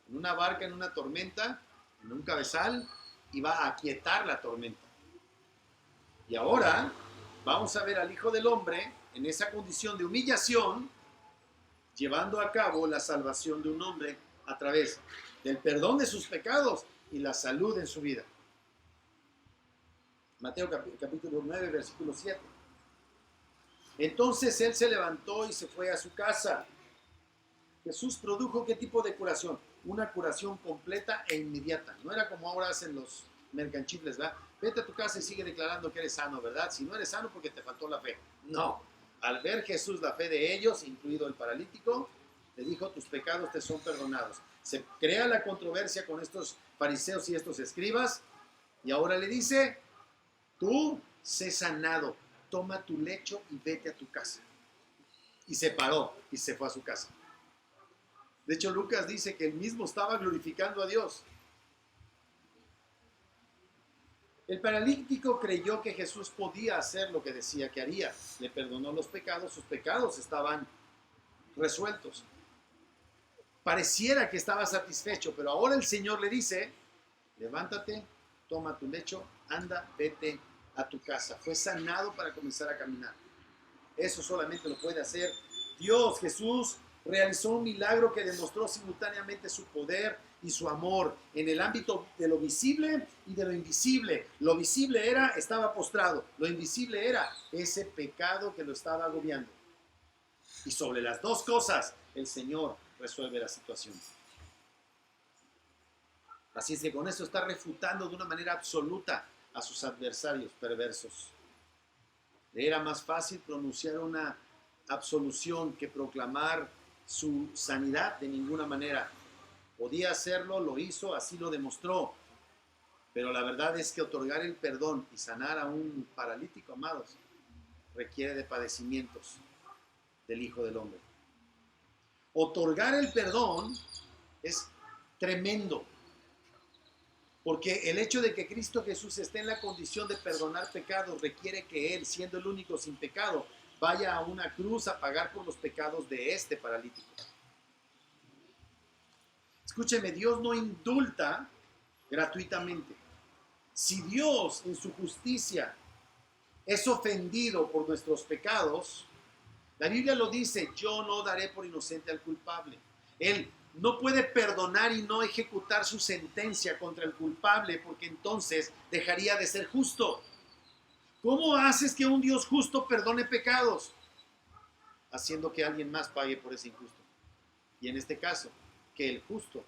en una barca, en una tormenta, en un cabezal, y va a aquietar la tormenta. Y ahora vamos a ver al Hijo del Hombre en esa condición de humillación, llevando a cabo la salvación de un hombre a través del perdón de sus pecados y la salud en su vida. Mateo capítulo 9, versículo 7. Entonces él se levantó y se fue a su casa. Jesús produjo ¿qué tipo de curación? una curación completa e inmediata. No era como ahora hacen los mercanchiles, ¿verdad? Vete a tu casa y sigue declarando que eres sano, ¿verdad? Si no eres sano porque te faltó la fe. No. Al ver Jesús la fe de ellos, incluido el paralítico, le dijo, tus pecados te son perdonados. Se crea la controversia con estos fariseos y estos escribas, y ahora le dice, tú sé sanado, toma tu lecho y vete a tu casa. Y se paró y se fue a su casa. De hecho, Lucas dice que él mismo estaba glorificando a Dios. El paralítico creyó que Jesús podía hacer lo que decía que haría. Le perdonó los pecados, sus pecados estaban resueltos. Pareciera que estaba satisfecho, pero ahora el Señor le dice, levántate, toma tu lecho, anda, vete a tu casa. Fue sanado para comenzar a caminar. Eso solamente lo puede hacer Dios. Jesús realizó un milagro que demostró simultáneamente su poder y su amor en el ámbito de lo visible y de lo invisible. Lo visible era, estaba postrado. Lo invisible era ese pecado que lo estaba agobiando. Y sobre las dos cosas, el Señor resuelve la situación. Así es que con eso está refutando de una manera absoluta a sus adversarios perversos. Le era más fácil pronunciar una absolución que proclamar su sanidad. De ninguna manera podía hacerlo, lo hizo, así lo demostró. Pero la verdad es que otorgar el perdón y sanar a un paralítico, amados, requiere de padecimientos del Hijo del Hombre. Otorgar el perdón es tremendo, porque el hecho de que Cristo Jesús esté en la condición de perdonar pecados requiere que Él, siendo el único sin pecado, vaya a una cruz a pagar por los pecados de este paralítico. Escúcheme, Dios no indulta gratuitamente. Si Dios en su justicia es ofendido por nuestros pecados, la Biblia lo dice, yo no daré por inocente al culpable. Él no puede perdonar y no ejecutar su sentencia contra el culpable, porque entonces dejaría de ser justo. ¿Cómo haces que un Dios justo perdone pecados? Haciendo que alguien más pague por ese injusto. Y en este caso, que el justo,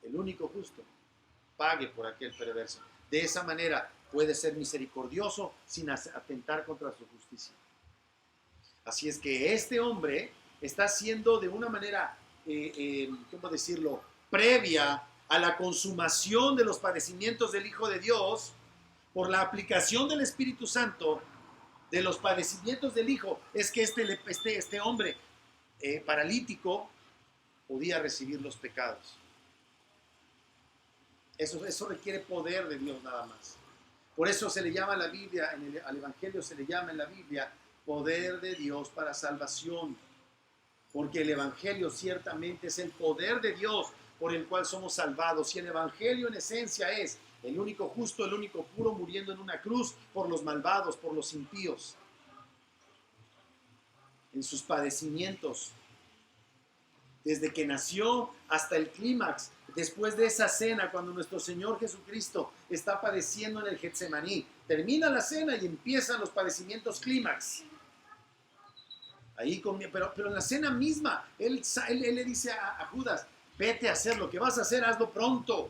el único justo, pague por aquel perverso. De esa manera puede ser misericordioso sin atentar contra su justicia. Así es que este hombre está siendo de una manera, ¿cómo decirlo?, previa a la consumación de los padecimientos del Hijo de Dios, por la aplicación del Espíritu Santo, de los padecimientos del Hijo, es que este hombre paralítico podía recibir los pecados. Eso requiere poder de Dios nada más. Por eso se le llama a la Biblia, al Evangelio se le llama en la Biblia, poder de Dios para salvación, porque el Evangelio ciertamente es el poder de Dios por el cual somos salvados, y el Evangelio en esencia es el único justo, el único puro, muriendo en una cruz por los malvados, por los impíos, en sus padecimientos, desde que nació hasta el clímax, después de esa cena, cuando nuestro Señor Jesucristo está padeciendo en el Getsemaní, termina la cena y empiezan los padecimientos clímax. Ahí pero en la cena misma, él le dice a Judas, vete a hacer lo que vas a hacer, hazlo pronto.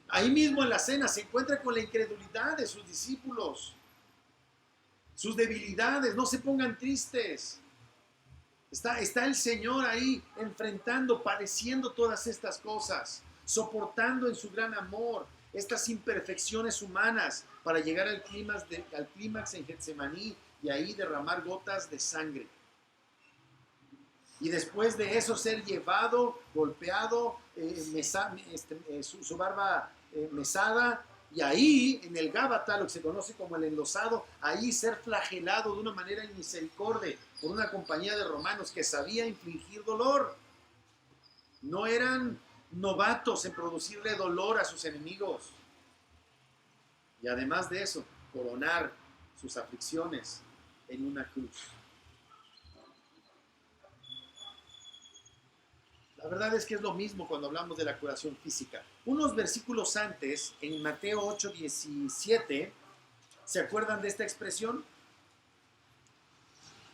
Ahí mismo en la cena se encuentra con la incredulidad de sus discípulos, sus debilidades, no se pongan tristes. Está el Señor ahí enfrentando, padeciendo todas estas cosas, soportando en su gran amor estas imperfecciones humanas para llegar al clímax en Getsemaní y ahí derramar gotas de sangre. Y después de eso ser llevado, golpeado, su barba mesada, y ahí en el Gábata, lo que se conoce como el enlosado, ahí ser flagelado de una manera inmisericordia por una compañía de romanos que sabía infligir dolor. No eran novatos en producirle dolor a sus enemigos. Y además de eso, coronar sus aflicciones en una cruz. La verdad es que es lo mismo cuando hablamos de la curación física. Unos versículos antes, en Mateo 8:17, ¿se acuerdan de esta expresión?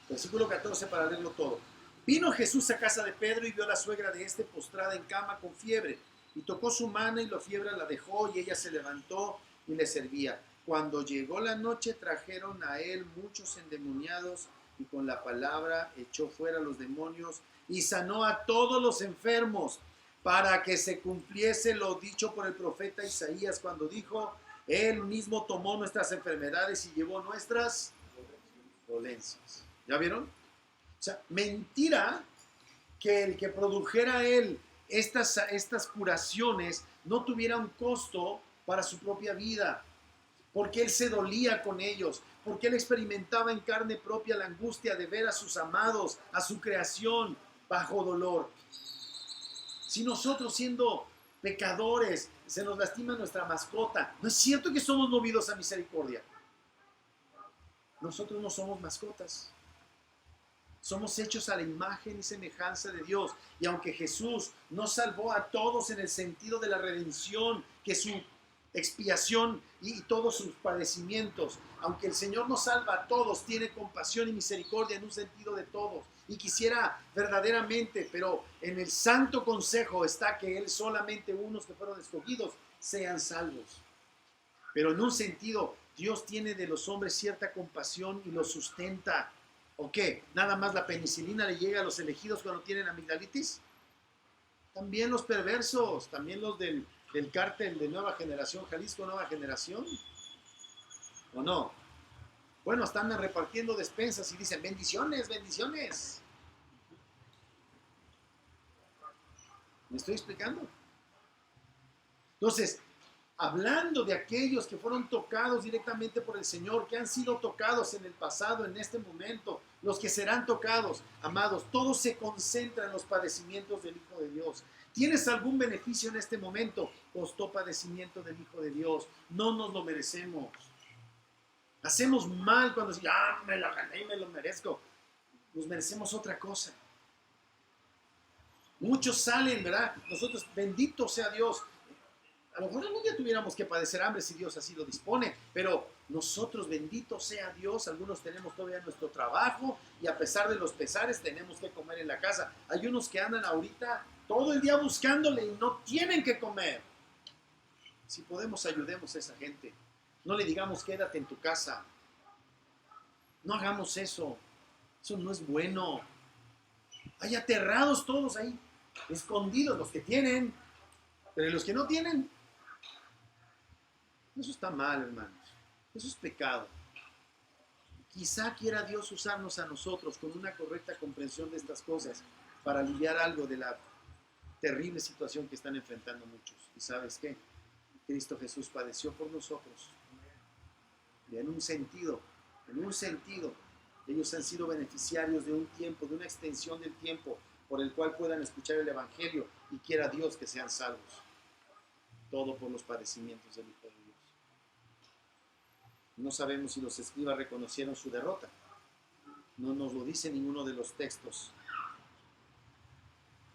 Versículo 14 para leerlo todo. Vino Jesús a casa de Pedro y vio a la suegra de este postrada en cama con fiebre. Y tocó su mano y la fiebre la dejó y ella se levantó y le servía. Cuando llegó la noche trajeron a él muchos endemoniados y con la palabra echó fuera los demonios y sanó a todos los enfermos para que se cumpliese lo dicho por el profeta Isaías cuando dijo, él mismo tomó nuestras enfermedades y llevó nuestras dolencias. ¿Ya vieron? O sea, mentira que el que produjera él estas curaciones no tuviera un costo para su propia vida, porque él se dolía con ellos, porque él experimentaba en carne propia la angustia de ver a sus amados, a su creación bajo dolor. Si nosotros siendo pecadores se nos lastima nuestra mascota, ¿no es cierto que somos movidos a misericordia? Nosotros no somos mascotas. Somos hechos a la imagen y semejanza de Dios. Y aunque Jesús no salvó a todos en el sentido de la redención, que su expiación y todos sus padecimientos, aunque el Señor no salva a todos, tiene compasión y misericordia en un sentido de todos. Y quisiera verdaderamente, pero en el santo consejo está que Él solamente unos que fueron escogidos sean salvos. Pero en un sentido, Dios tiene de los hombres cierta compasión y los sustenta. ¿O qué? ¿Nada más la penicilina le llega a los elegidos cuando tienen amigdalitis? También los perversos, también los del cártel de Nueva Generación, Jalisco Nueva Generación. ¿O no? Bueno, están repartiendo despensas y dicen, bendiciones, bendiciones. ¿Me estoy explicando? Entonces, hablando de aquellos que fueron tocados directamente por el Señor, que han sido tocados en el pasado, en este momento, los que serán tocados, amados, todo se concentra en los padecimientos del Hijo de Dios. ¿Tienes algún beneficio en este momento? Costó padecimiento del Hijo de Dios. No nos lo merecemos. Hacemos mal cuando decimos, me lo gané y me lo merezco. Nos merecemos otra cosa. Muchos salen, ¿verdad? Nosotros, bendito sea Dios. A lo mejor algún día tuviéramos que padecer hambre si Dios así lo dispone, pero nosotros, bendito sea Dios, algunos tenemos todavía nuestro trabajo y a pesar de los pesares tenemos que comer en la casa. Hay unos que andan ahorita todo el día buscándole y no tienen que comer. Si podemos, ayudemos a esa gente. No le digamos quédate en tu casa. No hagamos eso. Eso no es bueno. Hay aterrados todos ahí, escondidos, los que tienen, pero los que no tienen. Eso está mal, hermanos. Eso es pecado. Quizá quiera Dios usarnos a nosotros con una correcta comprensión de estas cosas para aliviar algo de la terrible situación que están enfrentando muchos. ¿Y sabes qué? Cristo Jesús padeció por nosotros. Y en un sentido, ellos han sido beneficiarios de un tiempo, de una extensión del tiempo por el cual puedan escuchar el Evangelio y quiera Dios que sean salvos. Todo por los padecimientos del Hijo de Dios. No sabemos si los escribas reconocieron su derrota. No nos lo dice ninguno de los textos.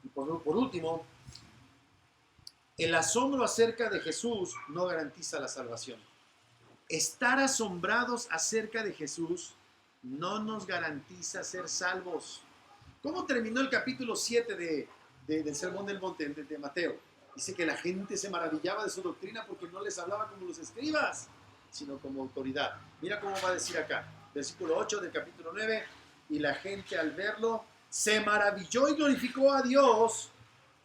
Y por último, el asombro acerca de Jesús no garantiza la salvación. Estar asombrados acerca de Jesús no nos garantiza ser salvos. ¿Cómo terminó el capítulo 7 del Sermón del Monte de Mateo? Dice que la gente se maravillaba de su doctrina porque no les hablaba como los escribas, sino como autoridad. Mira cómo va a decir acá, versículo 8 del capítulo 9, y la gente al verlo se maravilló y glorificó a Dios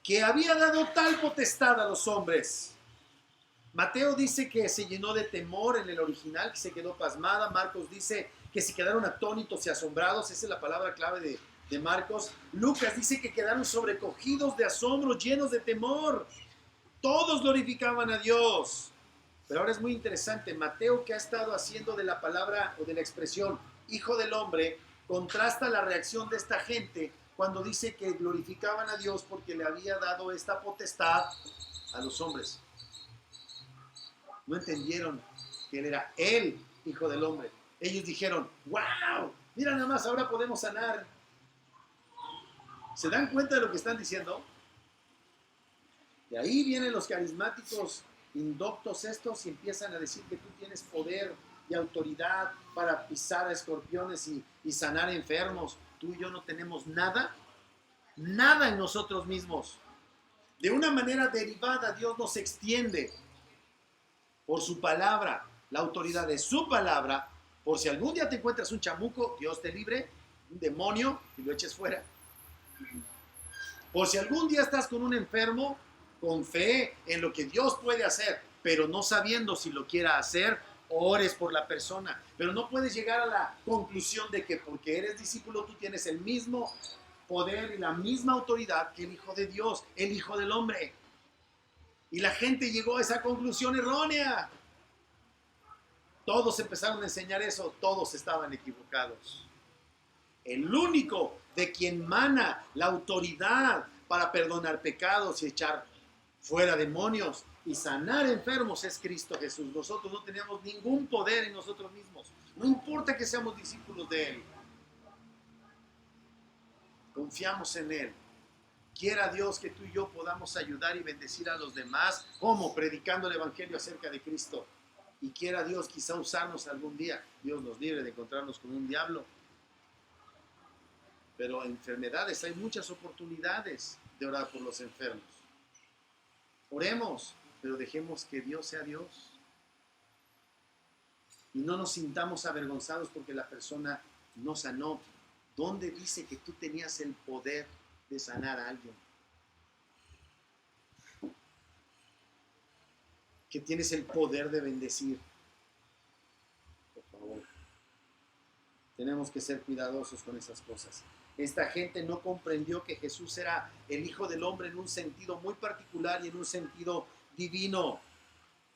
que había dado tal potestad a los hombres. Mateo dice que se llenó de temor en el original, que se quedó pasmada. Marcos dice que se quedaron atónitos y asombrados. Esa es la palabra clave de Marcos. Lucas dice que quedaron sobrecogidos de asombro, llenos de temor. Todos glorificaban a Dios. Pero ahora es muy interesante. Mateo, que ha estado haciendo de la palabra o de la expresión Hijo del Hombre, contrasta la reacción de esta gente cuando dice que glorificaban a Dios porque le había dado esta potestad a los hombres. No entendieron que él era el Hijo del Hombre. Ellos dijeron, wow, mira nada más, ahora podemos sanar. ¿Se dan cuenta de lo que están diciendo? De ahí vienen los carismáticos indoctos estos y empiezan a decir que tú tienes poder y autoridad para pisar a escorpiones y sanar enfermos. Tú y yo no tenemos nada nada en nosotros mismos. De una manera derivada, Dios nos extiende por su palabra, la autoridad de su palabra, por si algún día te encuentras un chamuco, Dios te libre, un demonio, y lo eches fuera. Por si algún día estás con un enfermo, con fe en lo que Dios puede hacer, pero no sabiendo si lo quiera hacer, ores por la persona. Pero no puedes llegar a la conclusión de que porque eres discípulo tú tienes el mismo poder y la misma autoridad que el Hijo de Dios, el Hijo del Hombre. Y la gente llegó a esa conclusión errónea. Todos empezaron a enseñar eso, todos estaban equivocados. El único de quien mana la autoridad para perdonar pecados y echar fuera demonios y sanar enfermos es Cristo Jesús. Nosotros no tenemos ningún poder en nosotros mismos. No importa que seamos discípulos de Él. Confiamos en Él. Quiera Dios que tú y yo podamos ayudar y bendecir a los demás. ¿Cómo? Predicando el Evangelio acerca de Cristo. Y quiera Dios quizá usarnos algún día. Dios nos libre de encontrarnos con un diablo. Pero enfermedades, hay muchas oportunidades de orar por los enfermos. Oremos, pero dejemos que Dios sea Dios. Y no nos sintamos avergonzados porque la persona no sanó. ¿Dónde dice que tú tenías el poder de sanar a alguien? Que tienes el poder de bendecir. Por favor. Tenemos que ser cuidadosos con esas cosas. Esta gente no comprendió que Jesús era el Hijo del Hombre en un sentido muy particular y en un sentido divino.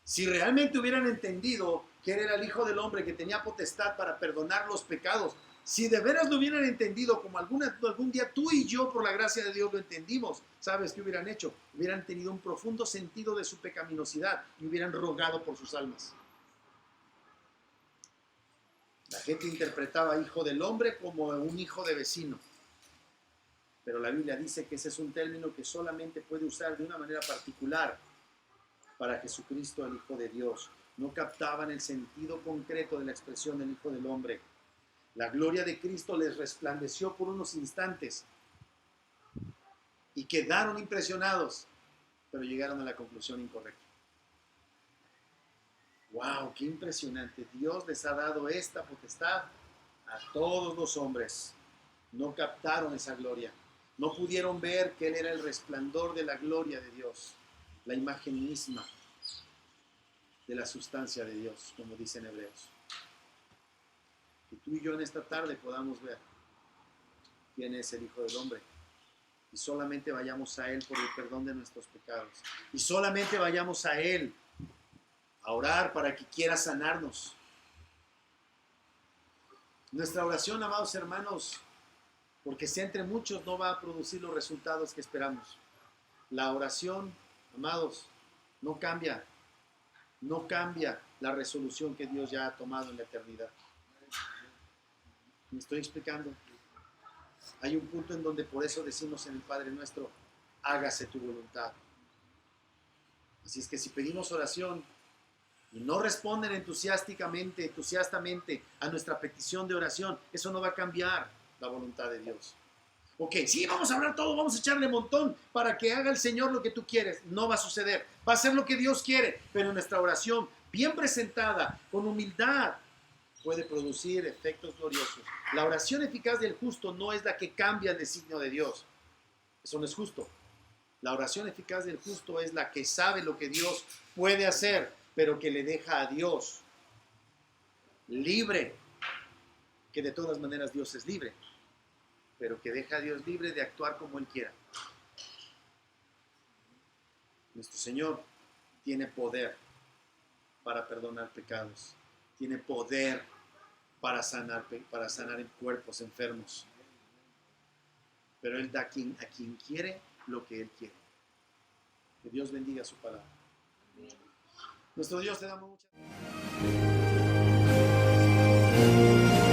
Si realmente hubieran entendido que Él era el Hijo del Hombre que tenía potestad para perdonar los pecados, si de veras lo hubieran entendido como algún día tú y yo por la gracia de Dios lo entendimos, ¿sabes qué hubieran hecho? Hubieran tenido un profundo sentido de su pecaminosidad y hubieran rogado por sus almas. La gente interpretaba Hijo del Hombre como un hijo de vecino. Pero la Biblia dice que ese es un término que solamente puede usar de una manera particular para Jesucristo, el Hijo de Dios. No captaban el sentido concreto de la expresión del Hijo del Hombre. La gloria de Cristo les resplandeció por unos instantes y quedaron impresionados, pero llegaron a la conclusión incorrecta. ¡Wow! ¡Qué impresionante! Dios les ha dado esta potestad a todos los hombres. No captaron esa gloria. No pudieron ver que Él era el resplandor de la gloria de Dios, la imagen misma de la sustancia de Dios, como dicen Hebreos. Que tú y yo en esta tarde podamos ver quién es el Hijo del Hombre. Y solamente vayamos a Él por el perdón de nuestros pecados. Y solamente vayamos a Él a orar para que quiera sanarnos. Nuestra oración, amados hermanos, porque sea entre muchos, no va a producir los resultados que esperamos. La oración, amados, no cambia la resolución que Dios ya ha tomado en la eternidad. ¿Me estoy explicando? Hay un punto en donde por eso decimos en el Padre Nuestro, hágase tu voluntad. Así es que si pedimos oración y no responden entusiastamente a nuestra petición de oración, eso no va a cambiar la voluntad de Dios. Ok, sí, vamos a hablar todo, vamos a echarle montón para que haga el Señor lo que tú quieres. No va a suceder, va a ser lo que Dios quiere, pero nuestra oración, bien presentada, con humildad, puede producir efectos gloriosos. La oración eficaz del justo no es la que cambia el designio de Dios. Eso no es justo. La oración eficaz del justo es la que sabe lo que Dios puede hacer, pero que le deja a Dios libre, que de todas maneras Dios es libre, pero que deja a Dios libre de actuar como Él quiera. Nuestro Señor tiene poder para perdonar pecados, tiene poder para sanar en cuerpos enfermos, pero Él da a quien quiere lo que Él quiere. Que Dios bendiga su palabra. Nuestro Dios, te damos muchas gracias.